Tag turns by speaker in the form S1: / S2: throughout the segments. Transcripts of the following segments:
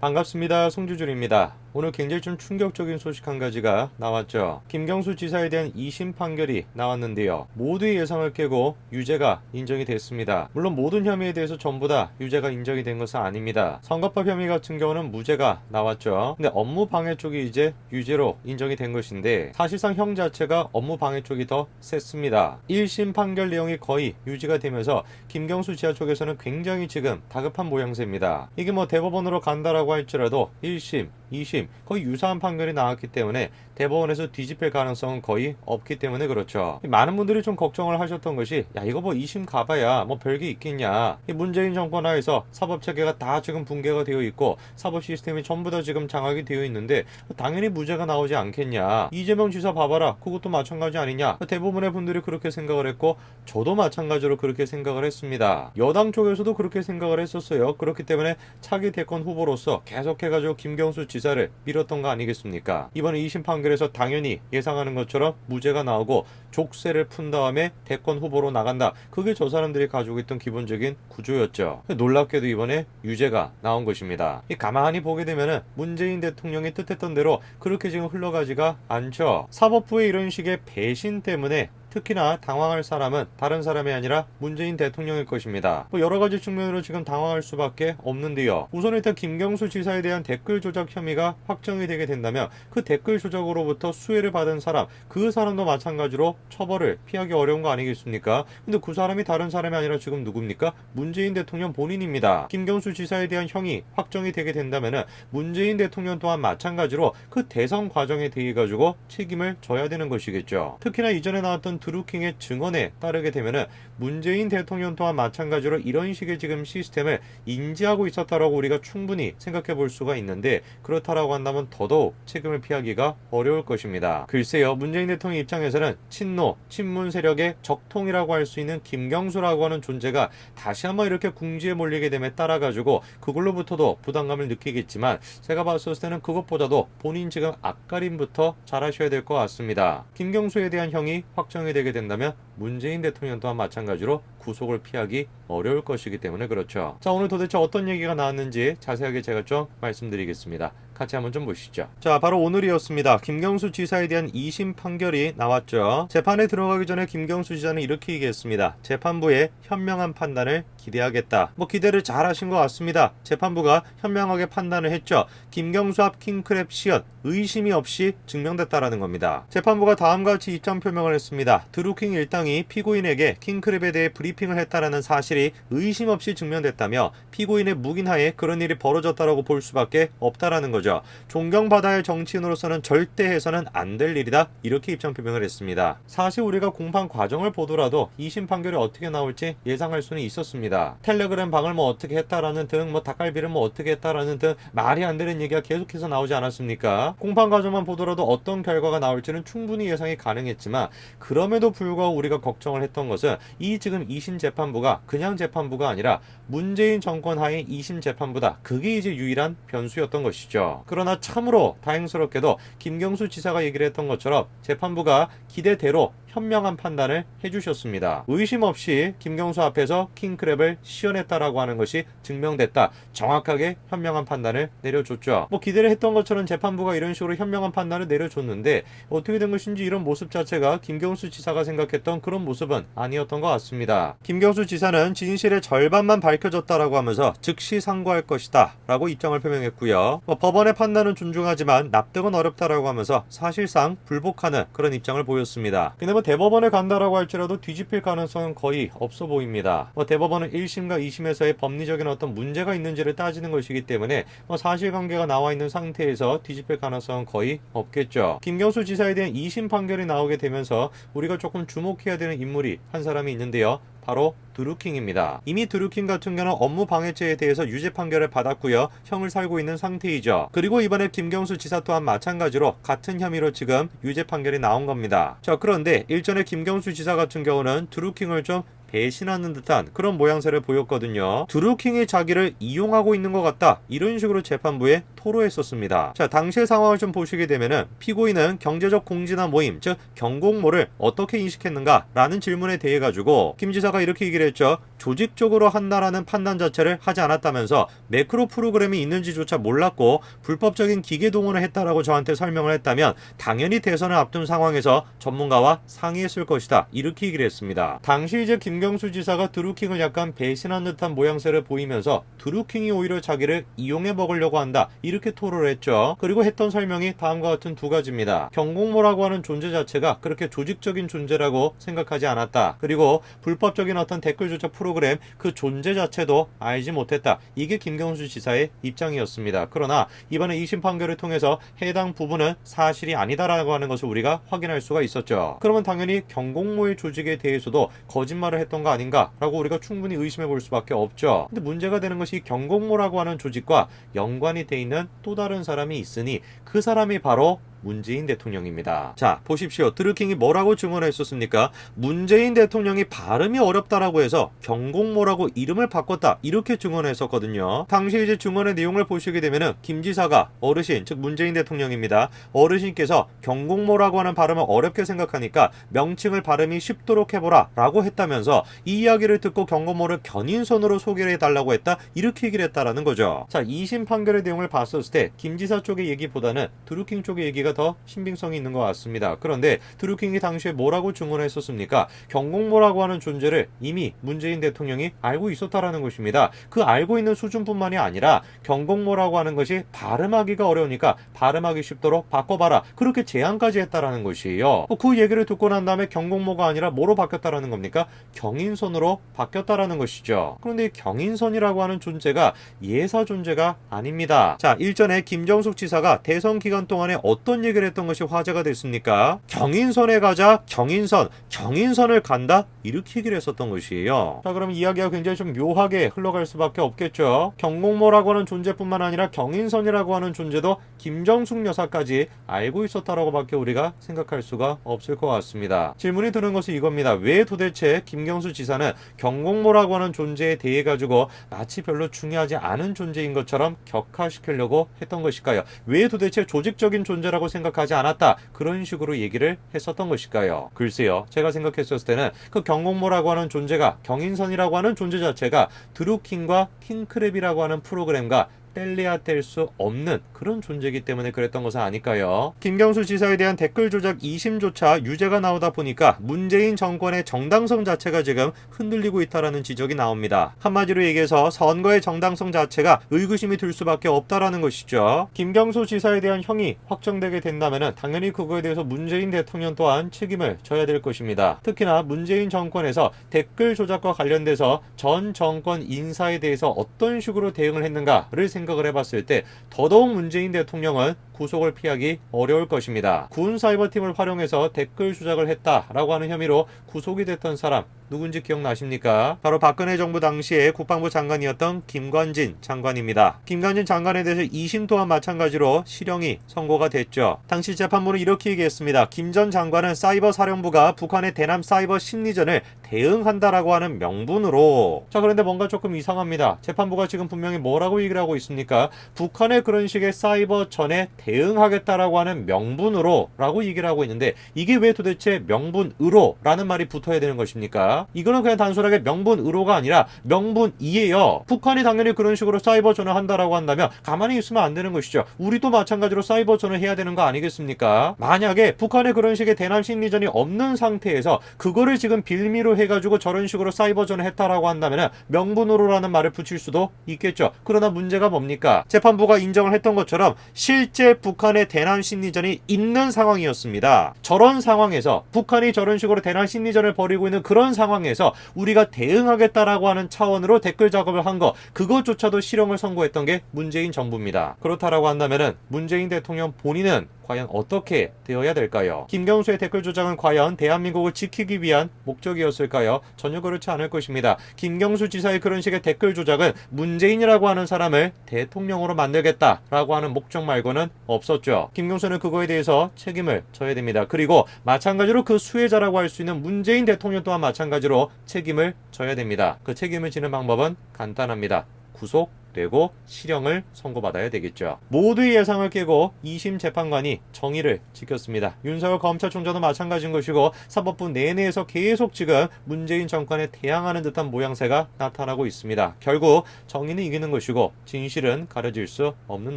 S1: 반갑습니다. 송주준입니다. 오늘 굉장히 좀 충격적인 소식 한 가지가 나왔죠. 김경수 지사에 대한 2심 판결이 나왔는데요. 모두의 예상을 깨고 유죄가 인정이 됐습니다. 물론 모든 혐의에 대해서 전부 다 유죄가 인정이 된 것은 아닙니다. 선거법 혐의 같은 경우는 무죄가 나왔죠. 근데 업무 방해 쪽이 이제 유죄로 인정이 된 것인데 사실상 형 자체가 업무 방해 쪽이 더 셌습니다. 1심 판결 내용이 거의 유지가 되면서 김경수 지사 쪽에서는 굉장히 지금 다급한 모양새입니다. 이게 뭐 대법원으로 간다라고 할지라도 1심, 2심 거의 유사한 판결이 나왔기 때문에 대법원에서 뒤집힐 가능성은 거의 없기 때문에 그렇죠. 많은 분들이 좀 걱정을 하셨던 것이 야 이거 뭐 2심 가봐야 뭐 별게 있겠냐. 이 문재인 정권 하에서 사법체계가 다 지금 붕괴가 되어 있고 사법 시스템이 전부 다 지금 장악이 되어 있는데 당연히 무죄가 나오지 않겠냐. 이재명 지사 봐봐라. 그것도 마찬가지 아니냐. 대부분의 분들이 그렇게 생각을 했고 저도 마찬가지로 그렇게 생각을 했습니다. 여당 쪽에서도 그렇게 생각을 했었어요. 그렇기 때문에 차기 대권 후보로서 계속해가지고 김경수 지사를 밀었던 거 아니겠습니까? 이번에 2심 판결에서 당연히 예상하는 것처럼 무죄가 나오고 족쇄를 푼 다음에 대권 후보로 나간다. 그게 저 사람들이 가지고 있던 기본적인 구조였죠. 놀랍게도 이번에 유죄가 나온 것입니다. 가만히 보게 되면은 문재인 대통령이 뜻했던 대로 그렇게 지금 흘러가지가 않죠. 사법부의 이런 식의 배신 때문에 특히나 당황할 사람은 다른 사람이 아니라 문재인 대통령일 것입니다. 여러 가지 측면으로 지금 당황할 수밖에 없는데요. 우선 일단 김경수 지사에 대한 댓글 조작 혐의가 확정이 되게 된다면 그 댓글 조작으로부터 수혜를 받은 사람, 그 사람도 마찬가지로 처벌을 피하기 어려운 거 아니겠습니까? 근데 그 사람이 다른 사람이 아니라 지금 누굽니까? 문재인 대통령 본인입니다. 김경수 지사에 대한 형이 확정이 되게 된다면 문재인 대통령 또한 마찬가지로 그 대선 과정에 대해 가지고 책임을 져야 되는 것이겠죠. 특히나 이전에 나왔던 드루킹의 증언에 따르게 되면은 문재인 대통령 또한 마찬가지로 이런 식의 지금 시스템을 인지하고 있었다라고 우리가 충분히 생각해 볼 수가 있는데 그렇다라고 한다면 더더욱 책임을 피하기가 어려울 것입니다. 글쎄요, 문재인 대통령 입장에서는 친노, 친문 세력의 적통이라고 할 수 있는 김경수라고 하는 존재가 다시 한번 이렇게 궁지에 몰리게 됨에 따라 가지고 그걸로부터도 부담감을 느끼겠지만 제가 봤을 때는 그것보다도 본인 지금 앞가림부터 잘하셔야 될 것 같습니다. 김경수에 대한 형이 확정이 되게 된다면 문재인 대통령 또한 마찬가지로 구속을 피하기 어려울 것이기 때문에 그렇죠. 자, 오늘 도대체 어떤 얘기가 나왔는지 자세하게 제가 좀 말씀드리겠습니다. 같이 한번 좀 보시죠. 자, 바로 오늘이었습니다. 김경수 지사에 대한 2심 판결이 나왔죠. 재판에 들어가기 전에 김경수 지사는 이렇게 얘기했습니다. 재판부의 현명한 판단을 기대하겠다. 기대를 잘 하신 것 같습니다. 재판부가 현명하게 판단을 했죠. 김경수 앞 킹크랩 시연 의심이 없이 증명됐다라는 겁니다. 재판부가 다음과 같이 입장 표명을 했습니다. 드루킹 일당이 피고인에게 킹크랩에 대해 브리핑을 했다라는 사실이 의심 없이 증명됐다며 피고인의 묵인하에 그런 일이 벌어졌다라고 볼 수밖에 없다라는 거죠. 존경받아야 할 정치인으로서는 절대 해서는 안 될 일이다. 이렇게 입장 표명을 했습니다. 사실 우리가 공판 과정을 보더라도 2심 판결이 어떻게 나올지 예상할 수는 있었습니다. 텔레그램 방을 어떻게 했다라는 등 닭갈비를 어떻게 했다라는 등 말이 안 되는 얘기가 계속해서 나오지 않았습니까? 공판 과정만 보더라도 어떤 결과가 나올지는 충분히 예상이 가능했지만 그럼에도 불구하고 우리가 걱정을 했던 것은 이 지금 2심 재판부가 그냥 재판부가 아니라 문재인 정권 하에 2심 재판부다. 그게 이제 유일한 변수였던 것이죠. 그러나 참으로 다행스럽게도 김경수 지사가 얘기를 했던 것처럼 재판부가 기대대로 현명한 판단을 해주셨습니다. 의심 없이 김경수 앞에서 킹크랩을 시연했다라고 하는 것이 증명됐다. 정확하게 현명한 판단을 내려줬죠. 기대를 했던 것처럼 재판부가 이런 식으로 현명한 판단을 내려줬는데 어떻게 된 것인지 이런 모습 자체가 김경수 지사가 생각했던 그런 모습은 아니었던 것 같습니다. 김경수 지사는 진실의 절반만 밝혀졌다라고 하면서 즉시 상고할 것이다 라고 입장을 표명했고요. 법원의 판단은 존중하지만 납득은 어렵다라고 하면서 사실상 불복하는 그런 입장을 보였습니다. 근데 대법원에 간다라고 할지라도 뒤집힐 가능성은 거의 없어 보입니다. 대법원은 1심과 2심에서의 법리적인 어떤 문제가 있는지를 따지는 것이기 때문에 사실관계가 나와 있는 상태에서 뒤집힐 가능성은 거의 없겠죠. 김경수 지사에 대한 2심 판결이 나오게 되면서 우리가 조금 주목해야 되는 인물이 한 사람이 있는데요. 바로 드루킹입니다. 이미 드루킹 같은 경우는 업무 방해죄에 대해서 유죄 판결을 받았고요. 형을 살고 있는 상태이죠. 그리고 이번에 김경수 지사 또한 마찬가지로 같은 혐의로 지금 유죄 판결이 나온 겁니다. 자, 그런데 일전에 김경수 지사 같은 경우는 드루킹을 좀 배신하는 듯한 그런 모양새를 보였거든요. 드루킹이 자기를 이용하고 있는 것 같다. 이런 식으로 재판부에 토로했었습니다. 자, 당시의 상황을 좀 보시게 되면은 피고인은 경제적 공지나 모임, 즉 경공모를 어떻게 인식했는가? 라는 질문에 대해 가지고 김 지사가 이렇게 얘기를 했죠. 조직적으로 한다라는 판단 자체를 하지 않았다면서 매크로 프로그램이 있는지조차 몰랐고 불법적인 기계 동원을 했다라고 저한테 설명을 했다면 당연히 대선을 앞둔 상황에서 전문가와 상의했을 것이다, 이렇게 얘기를 했습니다. 당시 이제 김경수 지사가 드루킹을 약간 배신한 듯한 모양새를 보이면서 드루킹이 오히려 자기를 이용해 먹으려고 한다, 이렇게 토로를 했죠. 그리고 했던 설명이 다음과 같은 두 가지입니다. 경공모라고 하는 존재 자체가 그렇게 조직적인 존재라고 생각하지 않았다. 그리고 불법적인 어떤 댓글 조작 프로그램 그 존재 자체도 알지 못했다. 이게 김경수 지사의 입장이었습니다. 그러나 이번에 2심 판결을 통해서 해당 부분은 사실이 아니다라고 하는 것을 우리가 확인할 수가 있었죠. 그러면 당연히 경공모의 조직에 대해서도 거짓말을 했던 거 아닌가라고 우리가 충분히 의심해 볼 수밖에 없죠. 근데 문제가 되는 것이 경공모라고 하는 조직과 연관이 돼 있는 또 다른 사람이 있으니 그 사람이 바로 문재인 대통령입니다. 자, 보십시오. 드루킹이 뭐라고 증언했었습니까? 문재인 대통령이 발음이 어렵다라고 해서 경공모라고 이름을 바꿨다, 이렇게 증언했었거든요. 당시 이제 증언의 내용을 보시게 되면은 김 지사가 어르신, 즉 문재인 대통령입니다. 어르신께서 경공모라고 하는 발음을 어렵게 생각하니까 명칭을 발음이 쉽도록 해보라 라고 했다면서 이 이야기를 듣고 경공모를 견인선으로 소개를 해달라고 했다, 이렇게 얘기를 했다라는 거죠. 자, 2심 판결의 내용을 봤었을 때 김 지사 쪽의 얘기보다는 드루킹 쪽의 얘기가 더 신빙성이 있는 것 같습니다. 그런데 드루킹이 당시에 뭐라고 증언했었습니까? 경공모라고 하는 존재를 이미 문재인 대통령이 알고 있었다라는 것입니다. 그 알고 있는 수준뿐만이 아니라 경공모라고 하는 것이 발음하기가 어려우니까 발음하기 쉽도록 바꿔봐라, 그렇게 제안까지 했다라는 것이에요. 그 얘기를 듣고 난 다음에 경공모가 아니라 뭐로 바뀌었다라는 겁니까? 경인선으로 바뀌었다라는 것이죠. 그런데 이 경인선이라고 하는 존재가 예사 존재가 아닙니다. 자, 일전에 김정숙 지사가 대선 기간 동안에 어떤 얘기를 했던 것이 화제가 됐습니까? 경인선에 가자, 경인선을 간다, 이렇게 얘기를 했었던 것이에요. 자, 그럼 이야기가 굉장히 좀 묘하게 흘러갈 수밖에 없겠죠. 경공모라고 하는 존재뿐만 아니라 경인선이라고 하는 존재도 김정숙 여사까지 알고 있었다라고 밖에 우리가 생각할 수가 없을 것 같습니다. 질문이 드는 것은 이겁니다. 왜 도대체 김경수 지사는 경공모라고 하는 존재에 대해 가지고 마치 별로 중요하지 않은 존재인 것처럼 격화시키려고 했던 것일까요? 왜 도대체 조직적인 존재라고 생각하지 않았다, 그런 식으로 얘기를 했었던 것일까요? 글쎄요, 제가 생각했었을 때는 그 경공모라고 하는 존재가, 경인선이라고 하는 존재 자체가 드루킹과 킹크랩이라고 하는 프로그램과 뗄래야 뗄 수 없는 그런 존재이기 때문에 그랬던 것은 아닐까요? 김경수 지사에 대한 댓글 조작 2심조차 유죄가 나오다 보니까 문재인 정권의 정당성 자체가 지금 흔들리고 있다라는 지적이 나옵니다. 한마디로 얘기해서 선거의 정당성 자체가 의구심이 들 수밖에 없다라는 것이죠. 김경수 지사에 대한 형이 확정되게 된다면 당연히 그거에 대해서 문재인 대통령 또한 책임을 져야 될 것입니다. 특히나 문재인 정권에서 댓글 조작과 관련돼서 전 정권 인사에 대해서 어떤 식으로 대응을 했는가를 생각을 해봤을 때 더더욱 문재인 대통령은 구속을 피하기 어려울 것입니다. 군 사이버팀을 활용해서 댓글 조작을 했다라고 하는 혐의로 구속이 됐던 사람 누군지 기억나십니까? 바로 박근혜 정부 당시에 국방부 장관이었던 김관진 장관입니다. 김관진 장관에 대해서 2심 또한 마찬가지로 실형이 선고가 됐죠. 당시 재판부는 이렇게 얘기했습니다. 김 전 장관은 사이버 사령부가 북한의 대남 사이버 심리전을 대응한다라고 하는 명분으로. 자, 그런데 뭔가 조금 이상합니다. 재판부가 지금 분명히 뭐라고 얘기를 하고 있습니까? 북한의 그런 식의 사이버전에 대응하겠다라고 하는 명분으로 라고 얘기를 하고 있는데 이게 왜 도대체 명분으로 라는 말이 붙어야 되는 것입니까? 이거는 그냥 단순하게 명분으로가 아니라 명분이에요. 북한이 당연히 그런 식으로 사이버전을 한다라고 한다면 가만히 있으면 안 되는 것이죠. 우리도 마찬가지로 사이버전을 해야 되는 거 아니겠습니까? 만약에 북한에 그런 식의 대남 심리전이 없는 상태에서 그거를 지금 빌미로 해가지고 저런 식으로 사이버전을 했다라고 한다면 명분으로라는 말을 붙일 수도 있겠죠. 그러나 문제가 뭡니까? 재판부가 인정을 했던 것처럼 실제 북한의 대남 심리전이 있는 상황이었습니다. 저런 상황에서 북한이 저런 식으로 대남 심리전을 벌이고 있는 그런 상황에서 우리가 대응하겠다라고 하는 차원으로 댓글 작업을 한 거, 그것조차도 실형을 선고했던 게 문재인 정부입니다. 그렇다라고 한다면은 문재인 대통령 본인은 과연 어떻게 되어야 될까요? 김경수의 댓글 조작은 과연 대한민국을 지키기 위한 목적이었을까요? 전혀 그렇지 않을 것입니다. 김경수 지사의 그런 식의 댓글 조작은 문재인이라고 하는 사람을 대통령으로 만들겠다라고 하는 목적 말고는 없었죠. 김경수는 그거에 대해서 책임을 져야 됩니다. 그리고 마찬가지로 그 수혜자라고 할 수 있는 문재인 대통령 또한 마찬가지로 책임을 져야 됩니다. 그 책임을 지는 방법은 간단합니다. 구속 기각되고 실형을 선고받아야 되겠죠. 모두의 예상을 깨고 2심 재판관이 정의를 지켰습니다. 윤석열 검찰총장도 마찬가지인 것이고 사법부 내내에서 계속 지금 문재인 정권에 대항하는 듯한 모양새가 나타나고 있습니다. 결국 정의는 이기는 것이고 진실은 가려질 수 없는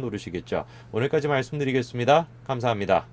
S1: 노릇이겠죠. 오늘까지 말씀드리겠습니다. 감사합니다.